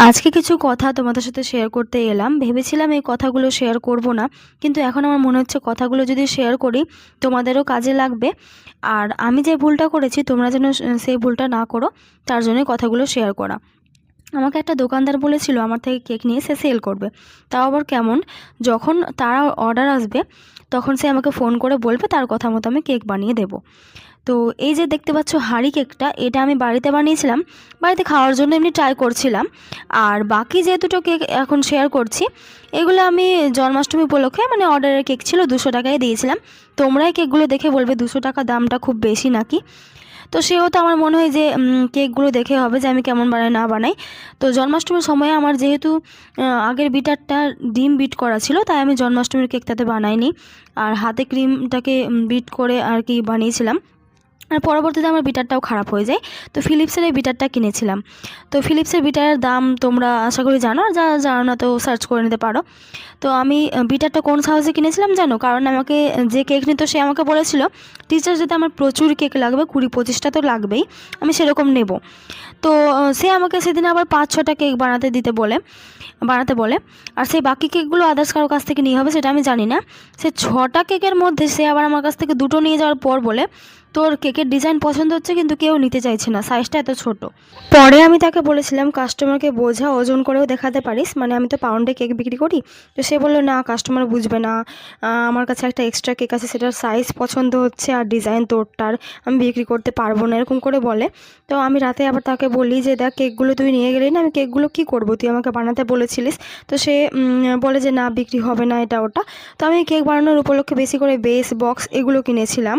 আজকে কিছু কথা তোমাদের সাথে শেয়ার করতে এলাম। ভেবেছিলাম এই কথাগুলো শেয়ার করব না, কিন্তু এখন আমার মনে হচ্ছে কথাগুলো যদি শেয়ার করি তোমাদেরও কাজে লাগবে। আর আমি যে ভুলটা করেছি তোমরা যেন সেই ভুলটা না করো, তার জন্যই কথাগুলো শেয়ার করা। আমাকে একটা দোকানদার বলেছিল আমার থেকে কেক নিয়ে সে সেল করবে। তাও আবার কেমন, যখন তারা অর্ডার আসবে তখন সে আমাকে ফোন করে বলবে তার কথা মতো আমি কেক বানিয়ে দেবো। তো এই যে দেখতে পাচ্ছ হাঁড়ি কেকটা, এটা আমি বাড়িতে বানিয়েছিলাম, বাড়িতে খাওয়ার জন্য এমনি ট্রাই করছিলাম। আর বাকি যে দুটো কেক এখন শেয়ার করছি, এগুলো আমি জন্মাষ্টমী উপলক্ষে মানে অর্ডারের কেক ছিল, 200 টাকায় দিয়েছিলাম। তোমরাই কেকগুলো দেখে বলবে 200 টাকা দামটা খুব বেশি নাকি। তো সেহেতু আমার মনে হয় যে কেকগুলো দেখে হবে যে আমি কেমন বানাই না বানাই। তো জন্মাষ্টমীর সময় আমার যেহেতু আগের বিটারটা ডিম বিট করা ছিল, তাই আমি জন্মাষ্টমীর কেকটাতে বানাইনি, আর হাতে ক্রিমটাকে বিট করে আর কি বানিয়েছিলাম। আর পরবর্তীতে আমার বিটারটাও খারাপ হয়ে যায়। তো ফিলিপসের এই বিটারটা কিনেছিলাম। তো ফিলিপসের বিটারের দাম তোমরা আশা করি জানো, আর যারা জানো না তো সার্চ করে নিতে পারো। তো আমি বিটারটা কোন সাহসে কিনেছিলাম জানো? কারণ আমাকে যে কেক নিত সে আমাকে বলেছিল টিচার যদি আমার প্রচুর কেক লাগবে, 20-25টা তো লাগবেই, আমি সেরকম নেব। তো সে আমাকে সেদিন আবার 5-6টা কেক বানাতে বলে। আর সেই বাকি কেকগুলো আদার্স কারোর কাছ থেকে নিয়ে হবে সেটা আমি জানি না। সে 6টা কেকের মধ্যে সে আবার আমার কাছ থেকে 2টো নিয়ে যাওয়ার পর বলে তোর কেকের ডিজাইন পছন্দ হচ্ছে কিন্তু কেউ নিতে চাইছে না, সাইজটা এত ছোট। পরে আমি তাকে বলেছিলাম কাস্টমারকে বোঝা, ওজন করেও দেখাতে পারিস, মানে আমি তো পাউন্ডে কেক বিক্রি করি। তো সে বললো না কাস্টমার বুঝবে না, আমার কাছে একটা এক্সট্রা কেক আছে সেটার সাইজ পছন্দ হচ্ছে আর ডিজাইন তোরটার, আমি বিক্রি করতে পারবো না, এরকম করে বলে। তো আমি রাতে আবার তাকে বলি যে দেখ কেকগুলো তুই নিয়ে গেলি না, আমি কেকগুলো কী করবো, তুই আমাকে বানাতে বলেছিলিস। তো সে বলে যে না বিক্রি হবে না এটা ওটা। তো আমি কেক বানানোর উপলক্ষে বেশি করে বেস বক্স এগুলো কিনেছিলাম।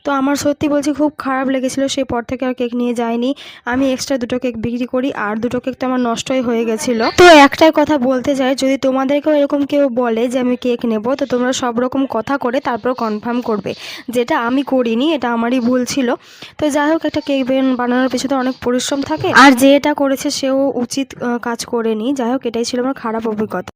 তো আমার সত্যি বলছি খুব খারাপ লেগেছিলো, সেই পর থেকে আর কেক নিয়ে যাইনি। আমি এক্সট্রা 2টো কেক বিক্রি করি, আর 2টো কেক তো আমার নষ্টই হয়ে গেছিলো। তো একটাই কথা বলতে চাই, যদি তোমাদেরকেও এরকম কেউ বলে যে আমি কেক নেব, তো তোমরা সব রকম কথা করে তারপর কনফার্ম করবে, যেটা আমি করিনি, এটা আমারই ভুল ছিল। তো যাই হোক, একটা কেক বানানোর পিছনে অনেক পরিশ্রম থাকে, আর যে এটা করেছে সেও উচিত কাজ করেনি। যাই হোক, এটাই ছিল আমার খারাপ অভিজ্ঞতা।